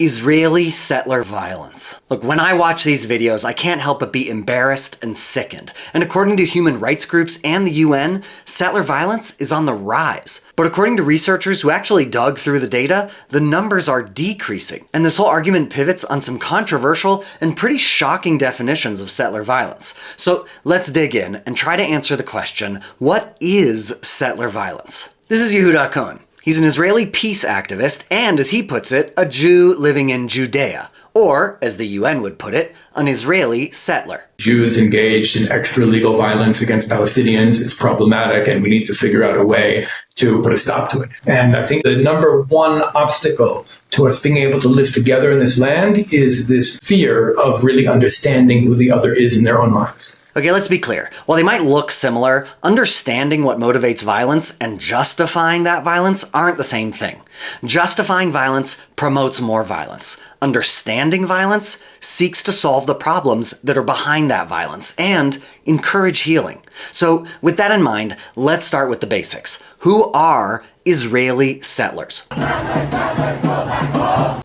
Israeli settler violence. Look, when I watch these videos, I can't help but be embarrassed and sickened. And according to human rights groups and the UN, settler violence is on the rise. But according to researchers who actually dug through the data, the numbers are decreasing. And this whole argument pivots on some controversial and pretty shocking definitions of settler violence. So let's dig in and try to answer the question, what is settler violence? This is Yehuda Cohen. He's an Israeli peace activist and, as he puts it, a Jew living in Judea, or, as the UN would put it, an Israeli settler. Jews engaged in extra-legal violence against Palestinians is problematic, and we need to figure out a way to put a stop to it. And I think the number one obstacle to us being able to live together in this land is this fear of really understanding who the other is in their own minds. Okay, let's be clear. While they might look similar, understanding what motivates violence and justifying that violence aren't the same thing. Justifying violence promotes more violence. Understanding violence seeks to solve the problems that are behind that violence and encourage healing. So with that in mind, let's start with the basics. Who are Israeli settlers?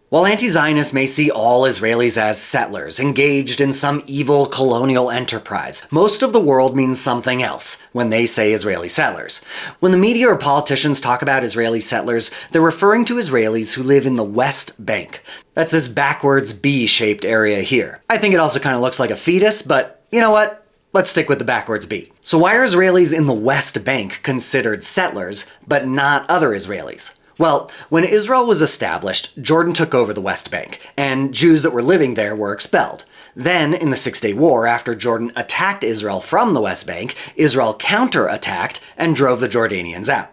While anti-Zionists may see all Israelis as settlers, engaged in some evil colonial enterprise, most of the world means something else when they say Israeli settlers. When the media or politicians talk about Israeli settlers, they're referring to Israelis who live in the West Bank. That's this backwards B-shaped area here. I think it also kind of looks like a fetus, but you know what? Let's stick with the backwards B. So why are Israelis in the West Bank considered settlers, but not other Israelis? Well, when Israel was established, Jordan took over the West Bank, and Jews that were living there were expelled. Then, in the Six-Day War, after Jordan attacked Israel from the West Bank, Israel counterattacked and drove the Jordanians out.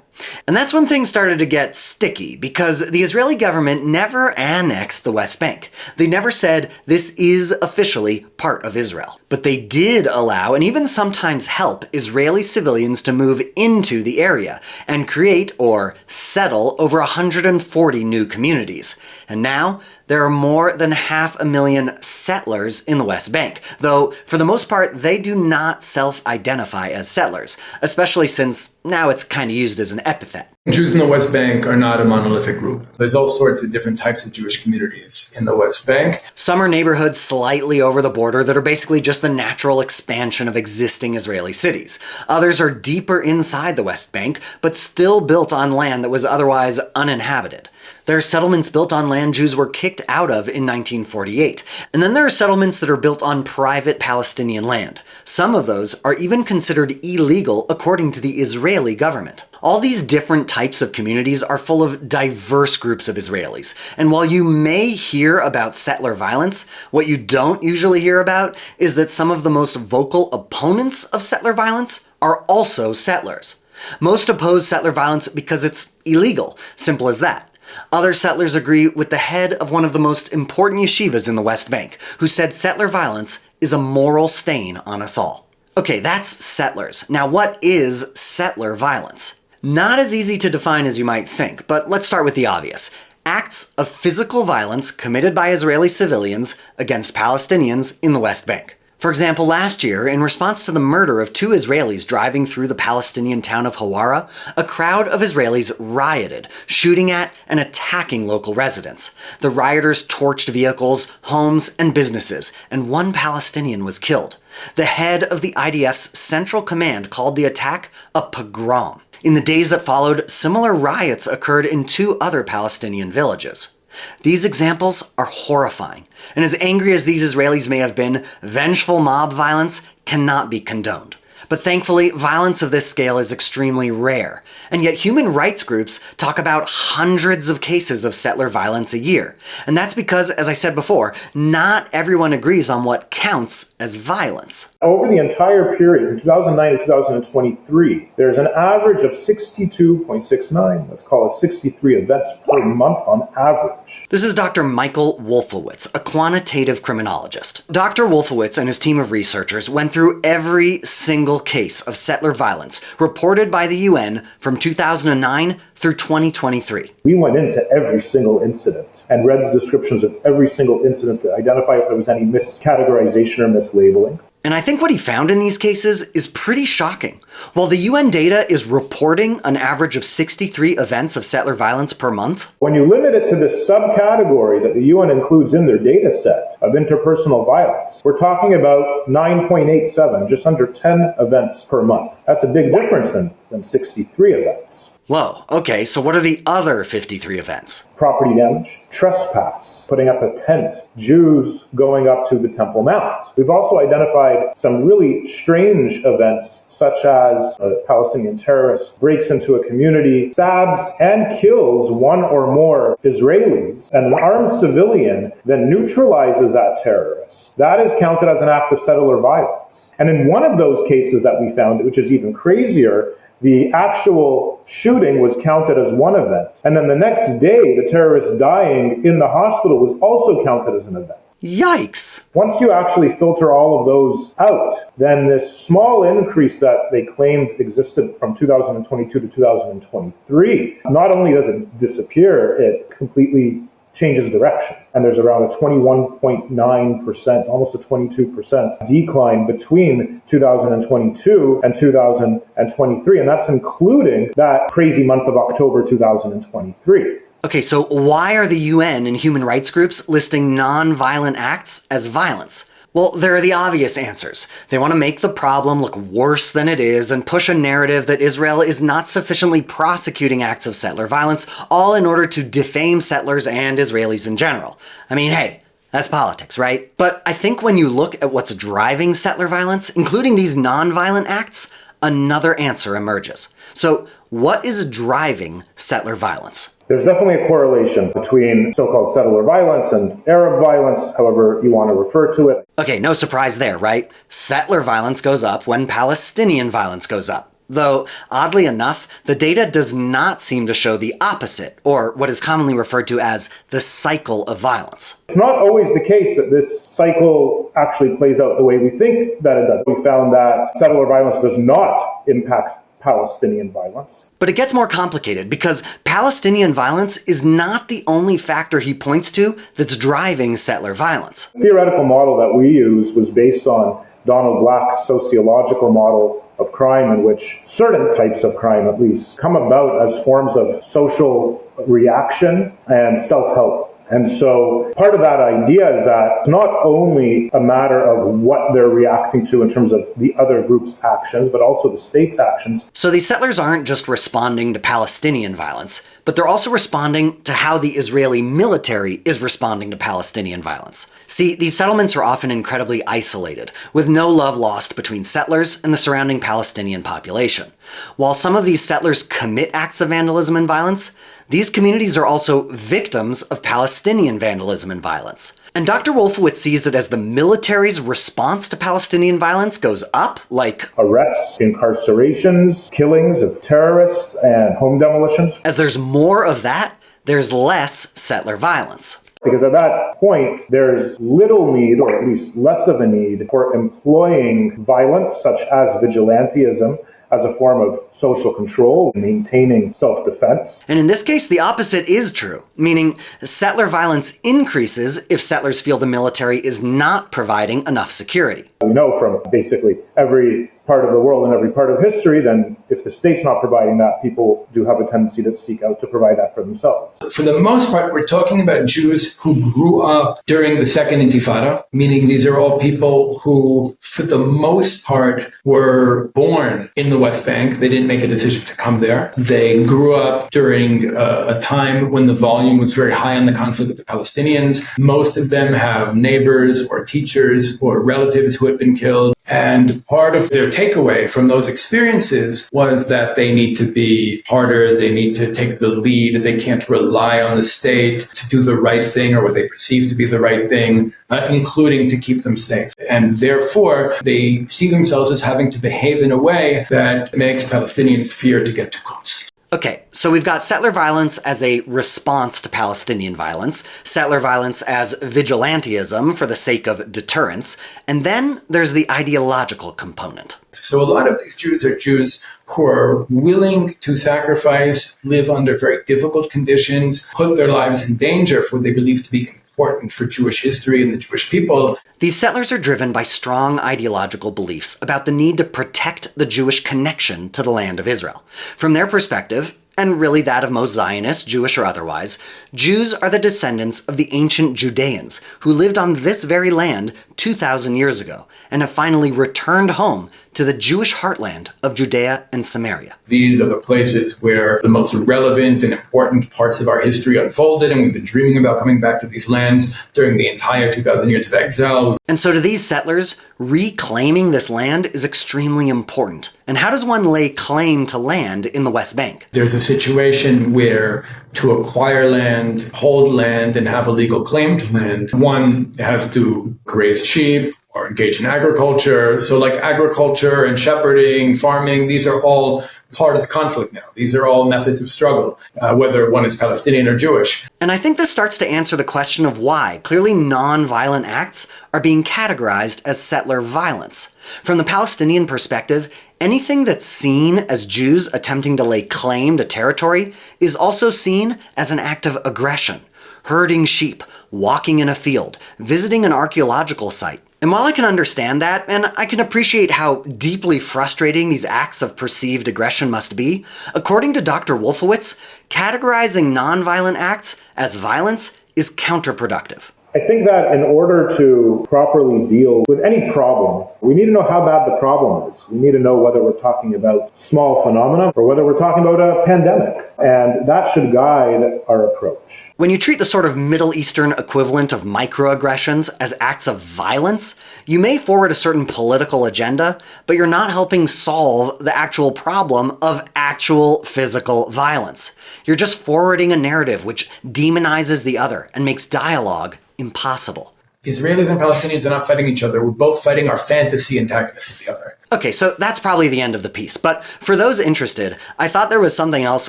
And that's when things started to get sticky, because the Israeli government never annexed the West Bank. They never said this is officially part of Israel. But they did allow, and even sometimes help, Israeli civilians to move into the area and create or settle over 140 new communities. And now, there are more than 500,000 settlers in the West Bank, though for the most part they do not self-identify as settlers, especially since now it's kind of used as an epithet. Jews in the West Bank are not a monolithic group. There's all sorts of different types of Jewish communities in the West Bank. Some are neighborhoods slightly over the border that are basically just the natural expansion of existing Israeli cities. Others are deeper inside the West Bank, but still built on land that was otherwise uninhabited. There are settlements built on land Jews were kicked out of in 1948. And then there are settlements that are built on private Palestinian land. Some of those are even considered illegal according to the Israeli government. All these different types of communities are full of diverse groups of Israelis. And while you may hear about settler violence, what you don't usually hear about is that some of the most vocal opponents of settler violence are also settlers. Most oppose settler violence because it's illegal, simple as that. Other settlers agree with the head of one of the most important yeshivas in the West Bank, who said settler violence is a moral stain on us all. Okay, that's settlers. Now what is settler violence? Not as easy to define as you might think, but let's start with the obvious. Acts of physical violence committed by Israeli civilians against Palestinians in the West Bank. For example, last year, in response to the murder of 2 Israelis driving through the Palestinian town of Hawara, a crowd of Israelis rioted, shooting at and attacking local residents. The rioters torched vehicles, homes, and businesses, and 1 Palestinian was killed. The head of the IDF's Central Command called the attack a pogrom. In the days that followed, similar riots occurred in 2 other Palestinian villages. These examples are horrifying, and as angry as these Israelis may have been, vengeful mob violence cannot be condoned. But thankfully, violence of this scale is extremely rare, and yet human rights groups talk about hundreds of cases of settler violence a year. And that's because, as I said before, not everyone agrees on what counts as violence. Over the entire period, from 2009 to 2023, there's an average of 62.69, let's call it 63 events per month on average. This is Dr. Michael Wolfowitz, a quantitative criminologist. Dr. Wolfowitz and his team of researchers went through every single case of settler violence reported by the UN from 2009 through 2023. We went into every single incident and read the descriptions of every single incident to identify if there was any miscategorization or mislabeling. And I think what he found in these cases is pretty shocking. While the UN data is reporting an average of 63 events of settler violence per month, when you limit it to this subcategory that the UN includes in their data set of interpersonal violence, we're talking about 9.87, just under 10 events per month. That's a big difference than 63 events. Whoa, okay, so what are the other 53 events? Property damage, trespass, putting up a tent, Jews going up to the Temple Mount. We've also identified some really strange events, such as a Palestinian terrorist breaks into a community, stabs and kills one or more Israelis, and an armed civilian then neutralizes that terrorist. That is counted as an act of settler violence. And in one of those cases that we found, which is even crazier, the actual shooting was counted as one event. And then the next day, the terrorist dying in the hospital was also counted as an event. Yikes! Once you actually filter all of those out, then this small increase that they claimed existed from 2022 to 2023, not only does it disappear, it completely changes direction. And there's around a 21.9%, almost a 22% decline between 2022 and 2023. And that's including that crazy month of October 2023. Okay, so why are the UN and human rights groups listing nonviolent acts as violence? Well, there are the obvious answers. They want to make the problem look worse than it is and push a narrative that Israel is not sufficiently prosecuting acts of settler violence, all in order to defame settlers and Israelis in general. I mean, hey, that's politics, right? But I think when you look at what's driving settler violence, including these nonviolent acts, another answer emerges. So, what is driving settler violence? There's definitely a correlation between so-called settler violence and Arab violence, however you want to refer to it. Okay, no surprise there, right? Settler violence goes up when Palestinian violence goes up. Though, oddly enough, the data does not seem to show the opposite, or what is commonly referred to as the cycle of violence. It's not always the case that this cycle actually plays out the way we think that it does. We found that settler violence does not impact Palestinian violence. But it gets more complicated because Palestinian violence is not the only factor he points to that's driving settler violence. The theoretical model that we use was based on Donald Black's sociological model of crime, in which certain types of crime, at least, come about as forms of social reaction and self-help. And so part of that idea is that it's not only a matter of what they're reacting to in terms of the other group's actions, but also the state's actions. So these settlers aren't just responding to Palestinian violence, but they're also responding to how the Israeli military is responding to Palestinian violence. See, these settlements are often incredibly isolated, with no love lost between settlers and the surrounding Palestinian population. While some of these settlers commit acts of vandalism and violence, these communities are also victims of Palestinian vandalism and violence. And Dr. Wolfowitz sees that as the military's response to Palestinian violence goes up, like arrests, incarcerations, killings of terrorists, and home demolitions, as there's more of that, there's less settler violence. Because at that point, there's little need, or at least less of a need, for employing violence such as vigilantism as a form of social control, maintaining self-defense. And in this case, the opposite is true, meaning settler violence increases if settlers feel the military is not providing enough security. We know from basically every part of the world and every part of history, then if the state's not providing that, people do have a tendency to seek out to provide that for themselves. For the most part, we're talking about Jews who grew up during the Second Intifada, meaning these are all people who, for the most part, were born in the West Bank. They didn't make a decision to come there. They grew up during a time when the volume was very high on the conflict with the Palestinians. Most of them have neighbors or teachers or relatives who had been killed. And part of their takeaway from those experiences was that they need to be harder, they need to take the lead, they can't rely on the state to do the right thing or what they perceive to be the right thing, including to keep them safe. And therefore, they see themselves as having to behave in a way that makes Palestinians fear to get too close. Okay, so we've got settler violence as a response to Palestinian violence, settler violence as vigilantism for the sake of deterrence, and then there's the ideological component. So a lot of these Jews are Jews who are willing to sacrifice, live under very difficult conditions, put their lives in danger for what they believe to be important important for Jewish history and the Jewish people. These settlers are driven by strong ideological beliefs about the need to protect the Jewish connection to the land of Israel. From their perspective, and really that of most Zionists, Jewish or otherwise, Jews are the descendants of the ancient Judeans who lived on this very land 2,000 years ago and have finally returned home to the Jewish heartland of Judea and Samaria. These are the places where the most relevant and important parts of our history unfolded, and we've been dreaming about coming back to these lands during the entire 2,000 years of exile. And so to these settlers, reclaiming this land is extremely important. And how does one lay claim to land in the West Bank? There's a situation where to acquire land, hold land, and have a legal claim to land, one has to graze sheep or engage in agriculture. So like agriculture and shepherding, farming, these are all part of the conflict now. These are all methods of struggle, whether one is Palestinian or Jewish. And I think this starts to answer the question of why clearly nonviolent acts are being categorized as settler violence. From the Palestinian perspective, anything that's seen as Jews attempting to lay claim to territory is also seen as an act of aggression. Herding sheep, walking in a field, visiting an archaeological site. And while I can understand that, and I can appreciate how deeply frustrating these acts of perceived aggression must be, according to Dr. Wolfowitz, categorizing nonviolent acts as violence is counterproductive. I think that in order to properly deal with any problem, we need to know how bad the problem is. We need to know whether we're talking about small phenomena or whether we're talking about a pandemic. And that should guide our approach. When you treat the sort of Middle Eastern equivalent of microaggressions as acts of violence, you may forward a certain political agenda, but you're not helping solve the actual problem of actual physical violence. You're just forwarding a narrative which demonizes the other and makes dialogue impossible. Israelis and Palestinians are not fighting each other. We're both fighting our fantasy antagonists of the other. Okay, so that's probably the end of the piece. But for those interested, I thought there was something else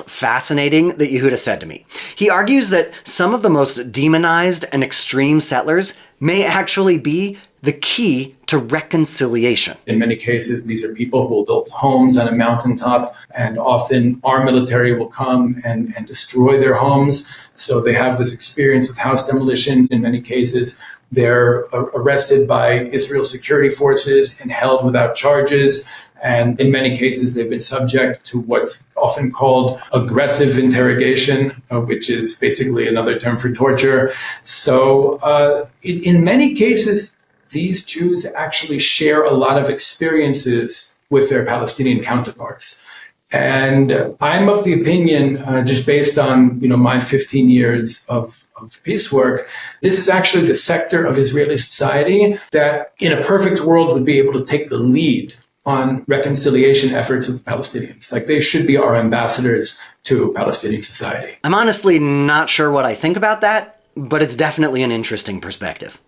fascinating that Yehuda said to me. He argues that some of the most demonized and extreme settlers may actually be the key to reconciliation. In many cases, these are people who will build homes on a mountaintop, and often our military will come and destroy their homes. So they have this experience of house demolitions. In many cases, they're arrested by Israel security forces and held without charges. And in many cases, they've been subject to what's often called aggressive interrogation, which is basically another term for torture. So in many cases, these Jews actually share a lot of experiences with their Palestinian counterparts. And I'm of the opinion, just based on my 15 years of peace work, this is actually the sector of Israeli society that in a perfect world would be able to take the lead on reconciliation efforts with Palestinians. Like, they should be our ambassadors to Palestinian society. I'm honestly not sure what I think about that, but it's definitely an interesting perspective.